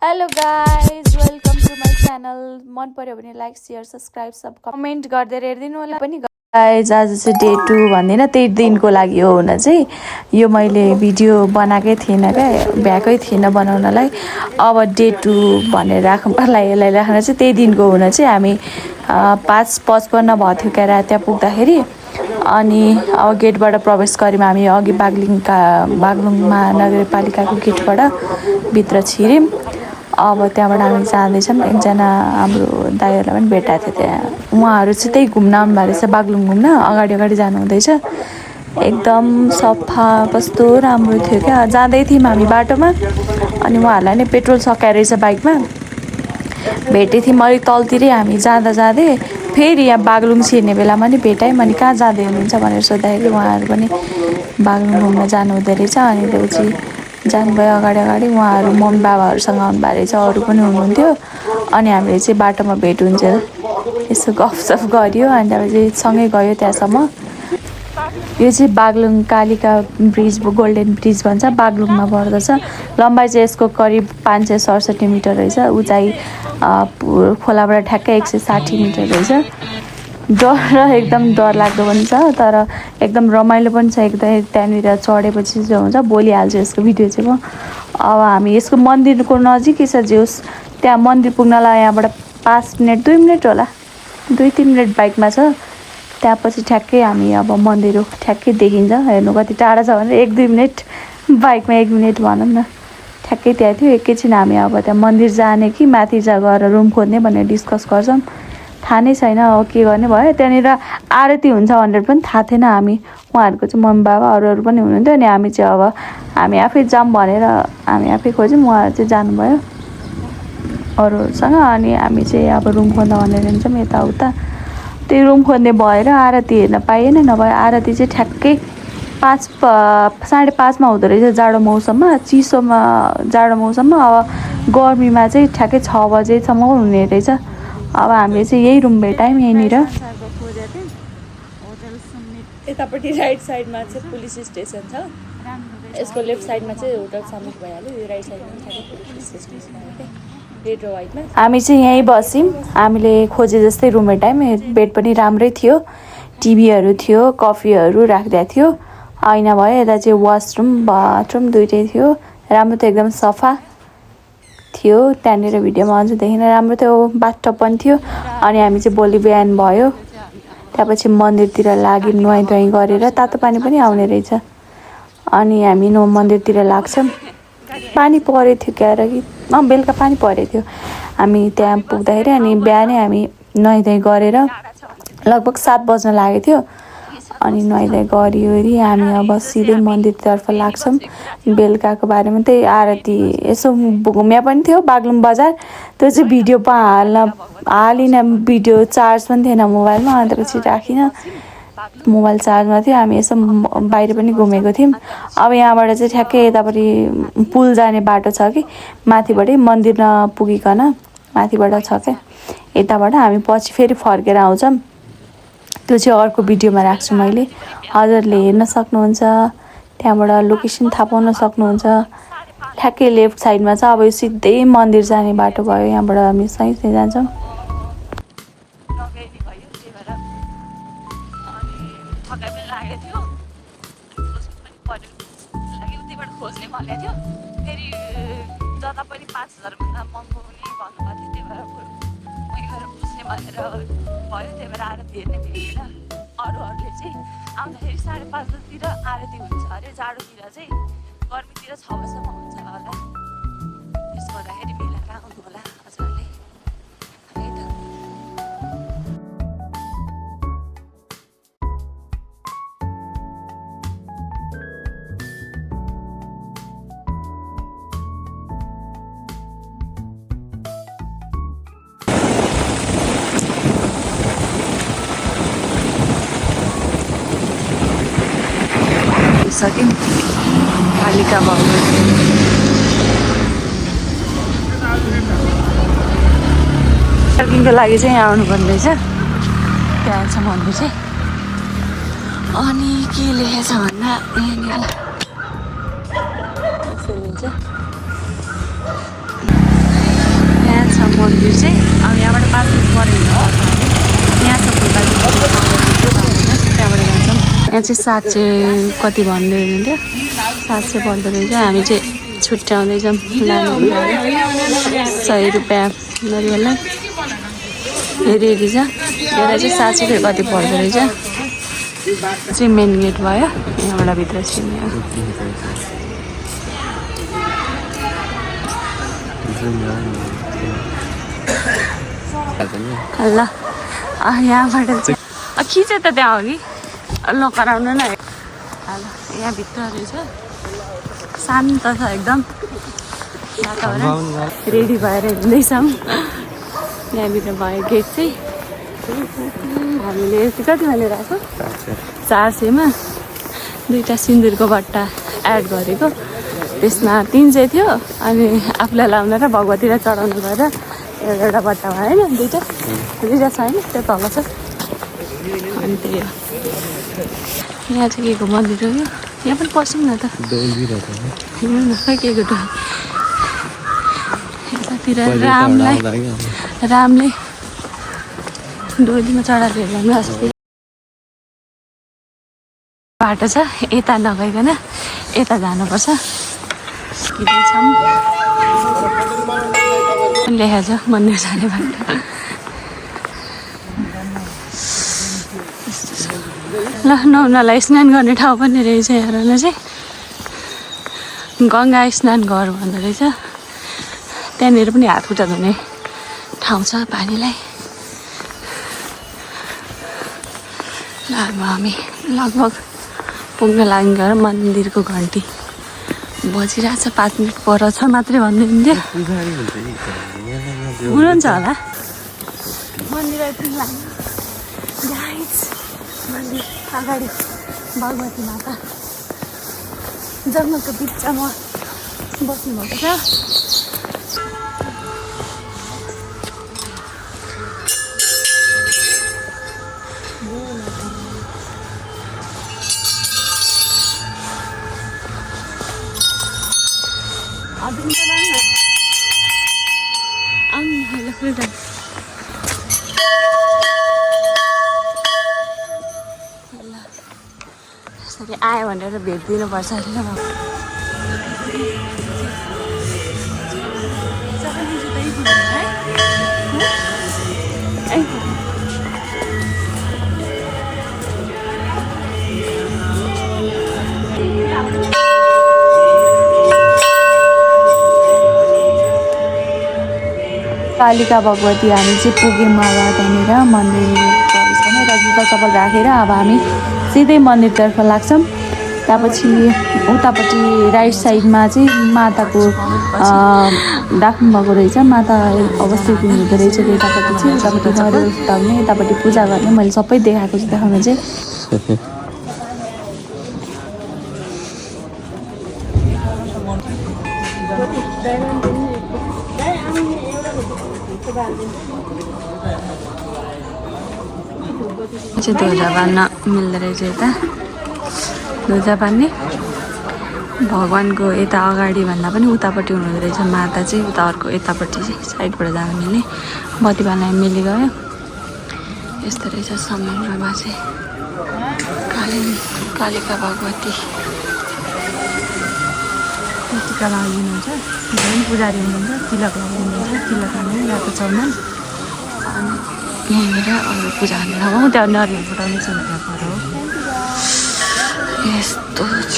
Hello guys welcome to my channel. मन पर्यो भने लाइक सेयर सब्सक्राइब सब कमेन्ट गर्दै हेरिदिनु होला पनि। गाइज आज चाहिँ डे 2 भन्दैन त्यही दिनको लागि हो हुन चाहिँ यो मैले भिडियो बनाएकै थिएन क्या, भ्याएकै थिएन बनाउनलाई। अब डे 2 भनेर राख्नलाई यसलाई राख्न चाहिँ त्यही दिनको हुन चाहिँ हामी 5:55 भएको थियो क्या त्यहाँ पुग्दाखेरि। अनि अब गेटबाट प्रवेश गऱ्यौँ हामी, अघि बागलुङ महानगरपालिकाको गेटबाट भित्र छिर्यौँ। अब त्यहाँबाट हामी जाँदैछौँ। एकजना हाम्रो दाइहरूलाई पनि भेटाएको थियो त्यहाँ, उहाँहरू चाहिँ त्यही घुम्न आउनुभएको रहेछ, बागलुङ घुम्न। अगाडि अगाडि जानु हुँदैछ। एकदम सफा कस्तो राम्रो थियो क्या। जाँदै थियौँ हामी बाटोमा अनि उहाँहरूलाई नै पेट्रोल सकाएर रहेछ बाइकमा भेटेको थियौँ अलिक तलतिरै। हामी जाँदा जाँदै फेरि यहाँ बागलुङ छिर्ने बेलामा नि भेटायौँ। अनि कहाँ जाँदै हुनुहुन्छ भनेर सोद्धाखेरि उहाँहरू पनि बागलुङ घुम्न जानु हुँदो रहेछ। अनि त्यसपछि जानुभयो अगाडि अगाडि। उहाँहरू मम्मी बाबाहरूसँग आउनुभएको रहेछ, अरू पनि हुनुहुन्थ्यो। अनि हामीले चाहिँ बाटोमा भेट हुन्छ यसो गफसफ गऱ्यो अनि त्यहाँपछि सँगै गयो त्यहाँसम्म। यो चाहिँ Baglung Kalika bridge, golden bridge भन्छ, बागलुङमा पर्दछ। लम्बाइ चाहिँ यसको करिब 567 मिटर रहेछ। उचाइ खोलाबाट ठ्याक्कै 160 मिटर रहेछ। डर एकदम डरलाग्दो पनि छ, तर एकदम रमाइलो पनि छ एकदम। त्यहाँनिर चढेपछि चाहिँ हुन्छ, बोलिहाल्छु यसको भिडियो चाहिँ म। अब हामी यसको मन्दिरको नजिकै छ जे होस्, त्यहाँ मन्दिर पुग्नलाई यहाँबाट 5 मिनट 2 मिनट होला, 2-3 मिनट बाइकमा छ। त्यहाँपछि ठ्याक्कै हामी अब मन्दिर ठ्याक्कै देखिन्छ। हेर्नु कति टाढा छ भने 1-2 मिनट बाइकमा, 1 मिनट भनौँ न, ठ्याक्कै त्यहाँ थियो। एकैछिन हामी अब त्यहाँ मन्दिर जाने कि माथि गएर रुम खोज्ने भनेर डिस्कस गर्छौँ। थाहा नै छैन अब के गर्ने भयो। त्यहाँनिर आरती हुन्छ भनेर पनि थाहा थिएन। हामी उहाँहरूको चाहिँ मम्मी बाबा अरू पनि हुनुहुन्थ्यो। अनि हामी चाहिँ अब हामी आफै जाऊँ भनेर हामी आफै खोज्यौँ, उहाँहरू चाहिँ जानुभयो अरूहरूसँग। अनि हामी चाहिँ अब रुम खोज्दा भनेर हिँड्छौँ यताउता। त्यही रुम खोज्ने भएर आरती हेर्न पाइएन। नभए आरती चाहिँ ठ्याक्कै 5:30मा हुँदो रहेछ जाडो मौसममा। चिसोमा जाडो मौसममा, अब गर्मीमा चाहिँ ठ्याक्कै 6 बजेसम्म हुने रहेछ। अब हामीले चाहिँ यही रुम भेटायौँ यहीँनिर। यतापट्टि राइट साइडमा चाहिँ पुलिस स्टेसन छ, यसको लेफ्ट साइडमा चाहिँ होटल समिट भइहाल्यो। यो राइट साइडमा पुलिस स्टेसन छ, रेड र वाइटमा। हामी चाहिँ यहीँ बस्यौँ। हामीले खोजे जस्तै रुम भेटायौँ। बेड पनि राम्रै थियो, टिभीहरू थियो, कफीहरू राखिदिएको थियो, ऐना भयो। यता चाहिँ वासरुम बाथरुम दुइटै थियो। राम्रो थियो, एकदम सफा थियो। त्यहाँनिर भिडियोमा अझ देखिन राम्रो थियो, बाथटब पनि थियो। अनि हामी चाहिँ भोलि बिहान भयो त्यहाँपछि मन्दिरतिर लाग्यौँ नुहाइ गरेर। तातो पानी पनि आउने रहेछ। अनि हामी मन्दिरतिर लाग्छौँ। पानी परेको थियो क्या र कि बेलुका पानी परेको थियो हामी त्यहाँ पुग्दाखेरि। अनि बिहानै हामी नुहाइ गरेर लगभग 7 बज्न लागेको थियो। अनि नुहाइ गरिओरि हामी अब सिधै मन्दिरतर्फ लाग्छौँ। बेलुकाको बारेमा त्यही आरती यसो घुम्या पनि थियो बागलुङ बजार। त्यो चाहिँ भिडियो हालिनँ, भिडियो चार्ज पनि थिएन मोबाइलमा। अन्त पछि राखिनँ, मोबाइल चार्जमा थियो। हामी यसो बाहिर पनि घुमेको थियौँ। अब यहाँबाट चाहिँ ठ्याक्कै यतापट्टि पुल जाने बाटो छ कि माथिबाटै, मन्दिर नपुगिकन माथिबाट छ क्या। यताबाट हामी पछि फेरि फर्केर आउँछौँ। त्यो चाहिँ अर्को भिडियोमा राख्छु मैले, हजुरले हेर्न सक्नुहुन्छ। त्यहाँबाट लोकेसन थाहा पाउन सक्नुहुन्छ। ठ्याक्कै लेफ्ट साइडमा छ। अब यो सिधै मन्दिर जाने बाटो भयो, यहाँबाट हामी सही जान्छौँ। खोज्ने भनेको थियो, फेरि जता पनि 5,000भन्दा महँगो हुने भन्नुभएको थियो। त्यही भएर मै गएर बुझ्ने भनेर भयो। त्यही भएर आरती हेर्ने भेटेन। अरूहरूले चाहिँ आउँदाखेरि 5:30 बजीतिर आरती हुन्छ अरे। जाडोतिर चाहिँ, गर्मीतिर 6 बजीसम्म हुन्छ होला। त्यसो गर्दाखेरि मिलाएर आउनु होला हजुरहरूले। सक्यौँ कालिका भवन। पार्किङको लागि चाहिँ यहाँ आउनुपर्ने रहेछ। त्यहाँ छ मन्दिर चाहिँ। अनि के लेखेछ भन्दा यहाँनिर मन्दिर चाहिँ अब यहाँबाट 5 मिनट पऱ्यो यहाँसम्म त्यहाँबाट जान्छौँ। यहाँ चाहिँ 700 कति भन्दै हुनुहुन्थ्यो 700 पर्दो रहेछ। हामी चाहिँ छुट्याउँदैछौँ लानु 100 रुपियाँ नरिवललाई हेरी हेरी छ। एउटा चाहिँ 700 कति पर्दो रहेछ। चाहिँ मेन गेट भयो यहाँबाट भित्र छिर्ने हो। ल यहाँबाट चाहिँ खिच त त्यहाँ अघि ल कराउनु न। यहाँ भित्र रहेछ शान्त छ एकदम वातावरण। रेडी भएर हिँड्दैछौँ। यहाँभित्र भयो गेट चाहिँ हामीले कतिमा लिएर आएको 400मा 2टा सिन्दुरको बट्टा एड गरेको। त्यसमा 300 थियो अनि आफूलाई लाउन र भगवतीलाई चढाउनु गएर एउटा बट्टा भयो होइन 2टा छ होइन त्यो तल छ। अनि त्यही हो। यहाँ चाहिँ के को मन्दिर हो यो? यहाँ पनि पसौँ न त हिँड्नु न खै के को यतातिर रामले डोलीमा चढाएर हेर्नु अस्ति बाटो छ। यता नगइकन यता जानुपर्छ। लेखेको छ मन्दिर जाने बाटो। ल नुहाउनलाई स्नान गर्ने ठाउँ पनि रहेछ। हेर्नु चाहिँ गङ्गा स्नान घर भन्दो रहेछ। त्यहाँनिर पनि हात खुट्टा धुने ठाउँ छ पानीलाई। ल अब हामी लगभग पुग्न लागेर मन्दिरको घन्टी बजिरहेछ। 5 मिनट पर छ मात्रै भन्दै हुन्थ्यो। हुनुहुन्छ होला मन्दिर आइपुग्नु लाग्यो। मन्दिर अगाडि भगवती माता जङ्गलको बिचमा बस्नुभएको छ। यसरी आयो भनेर भेट दिनुपर्छ होइन। कालिका भगवती हामी चाहिँ पुग्यौँ अब त्यहाँनिर मन्दिर छैन र जुत्ता चप्पल राखेर अब हामी सिधै मन्दिरतर्फ लाग्छौँ। त्यहाँपछि उतापट्टि राइट साइडमा चाहिँ माताको राख्नुभएको रहेछ। माता अवस्थित हुँदो रहेछ यतापट्टि चाहिँ। उतापट्टि नरिवल फुटाउने यतापट्टि पूजा गर्ने मैले सबै देखाएको छु देखाउन चाहिँ। चाहिँ ध्वजा बाँध्न मिल्दो रहेछ। यता ध्वजा बाँध्ने भगवान्को यता अगाडि भन्दा पनि उतापट्टि हुनुहुँदो रहेछ। माता चाहिँ उता अर्को यतापट्टि चाहिँ साइडबाट जान मिल्ने। बत्ती बाल्न मिलिगयो। यस्तो रहेछ समयमा चाहिँ कालिका भगवती टिका लगाइदिनुहुन्छ। पुजारी हुनुहुन्छ तिलक लगाइदिनुहुन्छ। तिलक हाल्ने रातो चामल अनि यहाँनिर अरू पूजा गर्ने ठाउँ हो। त्यहाँ नरिवल फुटाउने छ भनेर पर हो। यस्तो छ